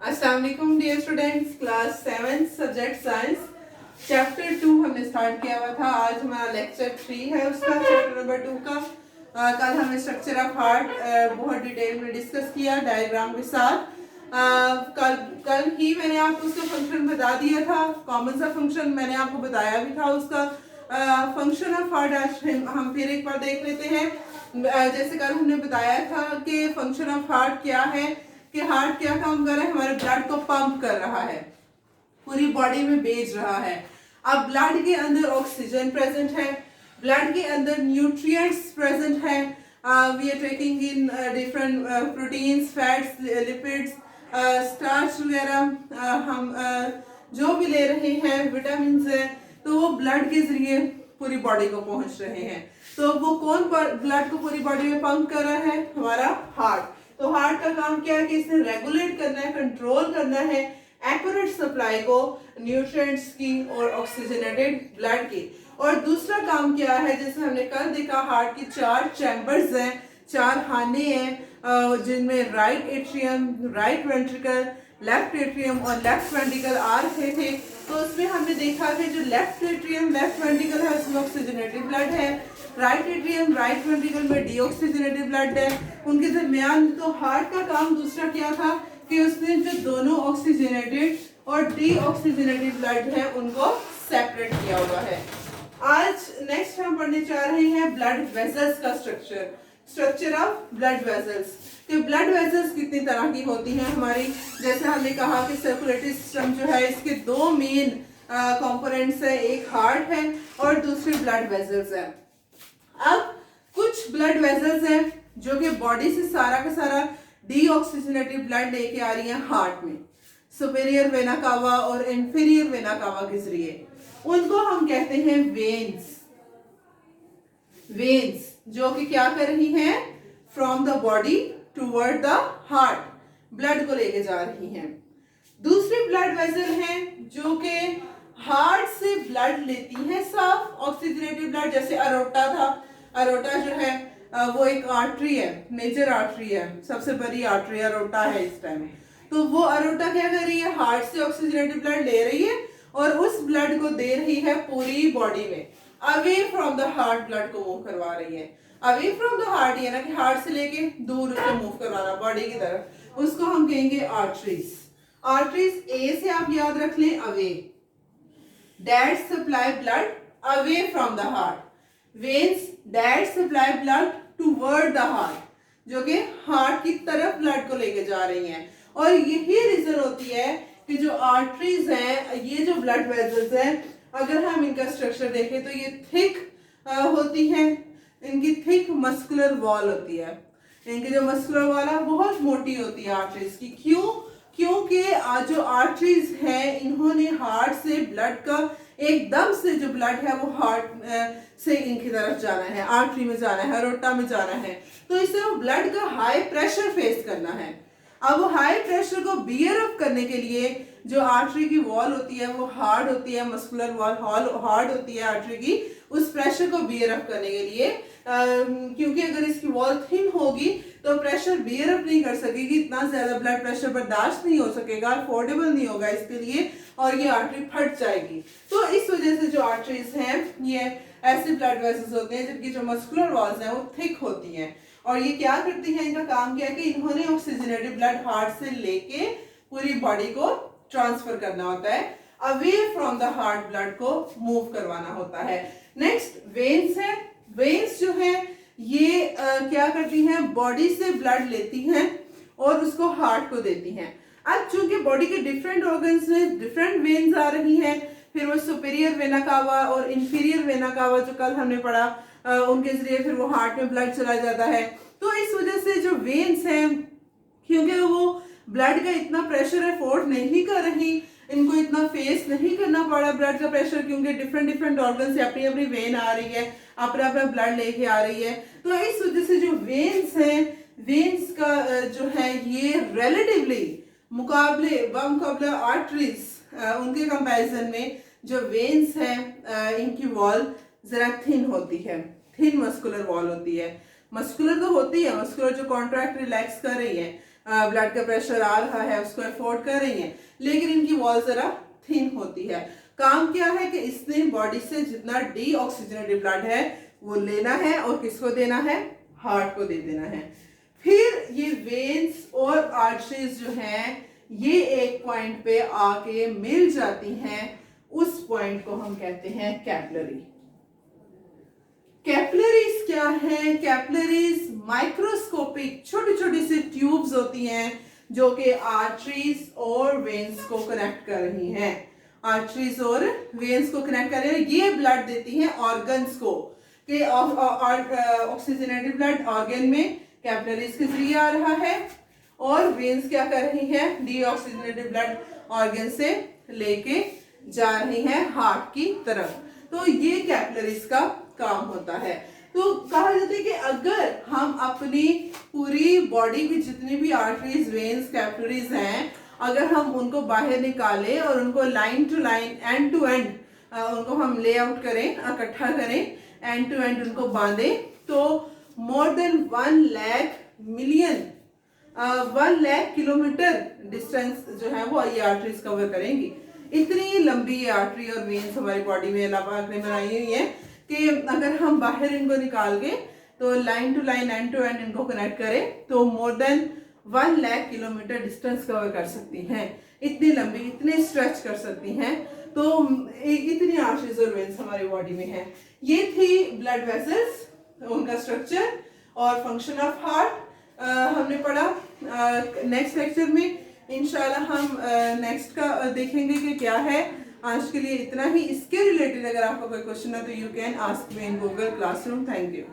अस्सलाम वालेकुम dear students, class 7 subject science chapter 2 हमने स्टार्ट किया हुआ था। आज हमारा लेक्चर 3 है उसका, चैप्टर नंबर 2 का। कल हमने स्ट्रक्चर ऑफ हार्ट बहुत डिटेल में डिस्कस किया डायग्राम के साथ। कल ही मैंने आपको उसका फंक्शन बता दिया था, कॉमन सा फंक्शन मैंने आपको बताया भी था उसका। फंक्शन ऑफ हार्ट आज हम फिर एक बार देख लेते हैं। जैसे कल हमने बताया था कि फंक्शन ऑफ हार्ट क्या है, कि हार्ट क्या काम कर रहा है, हमारे ब्लड को पंप कर रहा है, पूरी बॉडी में भेज रहा है। अब ब्लड के अंदर ऑक्सीजन प्रेजेंट है, ब्लड के अंदर न्यूट्रिएंट्स प्रेजेंट है। We are taking in different proteins, fats, lipids, starch वगैरह, हम जो भी ले रहे हैं, विटामिन है, तो वो ब्लड के जरिए पूरी बॉडी को पहुंच रहे हैं। तो वो कौन ब्लड को पूरी बॉडी में पंप कर रहा है? हमारा हार्ट। तो हार्ट का काम क्या है कि इसने रेगुलेट करना है, कंट्रोल करना है एक्यूरेट सप्लाई को न्यूट्रिएंट्स की और ऑक्सीजनेटेड ब्लड की। और दूसरा काम क्या है, जैसे हमने कल देखा, हार्ट की 4 चैम्बर्स हैं, 4 खाने हैं, जिनमें right atrium, right ventricle, left atrium और लेफ्ट वेंट्रिकल आ रहे थे। तो उसमें हमने देखा कि जो लेफ्ट एट्रियम, लेफ्ट वेंट्रिकल है, उसमें ऑक्सीजनेटेड ब्लड है। राइट एट्रियम, राइट वेंट्रिकल में डीऑक्सीजनेटेड ब्लड है। उनके दरमियान तो हार्ट का काम दूसरा क्या था कि उसने जो दोनों ऑक्सीजनेटेड और डीऑक्सीजनेटेड ब्लड है उनको सेपरेट किया हुआ है। आज नेक्स्ट हम पढ़ने जा रहे हैं ब्लड वेसल्स का स्ट्रक्चर ऑफ ब्लड वेसल्स। कि ब्लड वेसल्स कितनी तरह की होती हैं हमारी। जैसे हमने कहा कि सर्कुलेटरी सिस्टम जो है, इसके 2 मेन कंपोनेंट्स है, एक हार्ट है और दूसरे ब्लड वेसल्स है। अब कुछ ब्लड वेसल्स हैं जो कि बॉडी से सारा का सारा डीऑक्सीजनेटेड ब्लड लेके आ रही है हार्ट में, सुपेरियर वेना कावा और इंफीरियर वेना कावा के जरिए। उनको हम कहते हैं वेन्स जो कि क्या कर रही हैं, from the body toward the heart blood को लेके जा रही हैं। दूसरी ब्लड वेसल हैं जो कि हार्ट से ब्लड लेती हैं, साफ ऑक्सीजनेटेड ब्लड। जैसे अरोटा था, अरोटा जो है वो एक आर्टरी है, मेजर आर्टरी है, सबसे बड़ी आर्टरी अरोटा है इस टाइम। तो वो अरोटा क्या कर रही है, हार्ट से ऑक्सीजनेटेड ब्लड ले रही है और उस ब्लड को दे रही है पूरी बॉडी में, away from the heart blood को मूव करवा रही है। अवे फ्रॉम द हार्ट, ये ना कि हार्ट से लेके दूर उसको मूव करवाना बॉडी की तरफ, उसको हम कहेंगे आर्टरीज। आर्टरीज ए से आप याद रख लें, away, that supply blood away from the heart. Veins, that supply blood toward the heart, जो कि हार्ट की तरफ ब्लड को लेके जा रही हैं। और यही रीजन होती है कि जो आर्टरीज हैं, ये जो ब्लड वेसल्स हैं, अगर हम इनका स्ट्रक्चर देखें तो ये थिक होती हैं, इनकी थिक मस्कुलर वॉल होती है। इनकी जो मस्कुलर वॉल है बहुत मोटी होती है आर्टरीज की। क्यों? क्योंकि जो आर्टरीज हैं, इन्होंने हार्ट से ब्लड का एकदम से जो ब्लड है वो हार्ट से इनकी तरफ जाना है, आर्टरी में जाना है, अरोटा में जाना है। तो इससे वो ब्लड का हाई प्रेशर फेस करना है। अब वो हाई प्रेशर को बियर अप करने के लिए जो आर्टरी की वॉल होती है वो हार्ड होती है, मस्कुलर वॉल हार्ड होती है आर्टरी की, उस प्रेशर को बियर अप करने के लिए। क्योंकि अगर इसकी वॉल थिन होगी तो प्रेशर बियर अप नहीं कर सकेगी, इतना ज्यादा ब्लड प्रेशर बर्दाश्त नहीं हो सकेगा, अफोर्डेबल नहीं होगा इसके लिए, और ये आर्टरी फट जाएगी। तो इस वजह से जो आर्टरीज हैं ये ऐसे ब्लड वेसल्स होते हैं जिनकी जो मस्कुलर वॉल्स हैं वो थिक होती हैं। और ये क्या करती हैं, इनका काम क्या है कि इन्होंने ऑक्सीजनेटेड ब्लड हार्ट से लेके पूरी बॉडी को ट्रांसफर करना होता है, away from the heart blood को मूव करवाना होता है। नेक्स्ट वेन्स है। वेन्स जो है ये क्या करती हैं, बॉडी से ब्लड लेती हैं और उसको हार्ट को देती हैं। अब चूंकि बॉडी के डिफरेंट ऑर्गन्स में डिफरेंट वेन्स आ रही हैं, फिर वो सुपेरियर वेना कावा और इंफीरियर वेना कावा जो कल हमने पढ़ा, उनके जरिए फिर वो हार्ट में ब्लड चला जाता है। तो इस वजह से जो वेन्स हैं, क्योंकि वो ब्लड का इतना प्रेशर अफोर्ड नहीं कर रही, इनको इतना फेस नहीं करना पड़ा ब्लड का प्रेशर, क्योंकि डिफरेंट ऑर्गन से अपनी अपनी वेन आ रही है, अपना अपना ब्लड लेके आ रही है। तो इस वजह से जो वेन्स हैं, वेन्स का जो है ये रिलेटिवली मुकाबले आर्टरीज, उनके कंपैरिजन में जो वेन्स हैं इनकी वॉल जरा थिन होती है, थिन मस्कुलर वॉल होती है। मस्कुलर तो होती है, मस्कुलर जो कॉन्ट्रैक्ट रिलैक्स कर रही है, ब्लड का प्रेशर आ रहा है, उसको अफोर्ड कर रही हैं, लेकिन इनकी वॉल जरा थिन होती है। काम क्या है कि इसने बॉडी से जितना डीऑक्सीजनेटेड ब्लड है वो लेना है और किसको देना है, हार्ट को दे देना है। फिर ये वेन्स और आर्टरीज जो हैं ये एक पॉइंट पे आके मिल जाती हैं, उस पॉइंट को हम कहते हैं कैपिलरी। कैपिलरीज क्या है? कैपिलरीज माइक्रोस्कोपिक छोटी छोटी सी ट्यूब्स होती हैं जो कि आर्टरीज और वेन्स को कनेक्ट कर रही हैं। आर्टरीज और वेन्स को कनेक्ट कर रही हैं, ये ब्लड देती हैं ऑर्गन्स को, कि ऑक्सीजनेटेड ब्लड ऑर्गन में कैपिलरीज के जरिए आ रहा है और वेन्स क्या कर रही हैं, डीऑक्सीजनेटेड ब्लड ऑर्गन से लेके जा रही हैं हार्ट की तरफ। तो ये कैपिलरीज का काम होता है। तो कहा जाता है कि अगर हम अपनी पूरी बॉडी की जितनी भी आर्टरीज, वेन्स, कैपिलरीज हैं, अगर हम उनको बाहर निकालें और उनको line to line, end to end उनको हम लेआउट करें, इकट्ठा करें, एंड टू एंड उनको बांधें, तो more than 1 lakh kilometre distance जो है वो ये आर्टरीज कवर करेंगी। इतनी लंबी आर्टरी और वेन्स हमारी बॉडी में अल्लाह पाक ने बनाई हुई है कि अगर हम बाहर इनको निकाल के तो line to line, end to end इनको कनेक्ट करें तो more than 1 lakh kilometre distance cover कर सकती हैं। इतनी लंबी, इतने स्ट्रेच कर सकती हैं। तो इतनी आर्टरीज और वेन्स हमारी बॉडी में है। ये थी ब्लड वेसल्स, उनका स्ट्रक्चर और फंक्शन ऑफ हार्ट हमने पढ़ा। नेक्स्ट लेक्चर में इंशाल्लाह हम नेक्स्ट का देखेंगे कि क्या है। आज के लिए इतना ही। इसके रिलेटेड अगर आपका कोई क्वेश्चन है तो you can ask me in Google classroom. Thank you.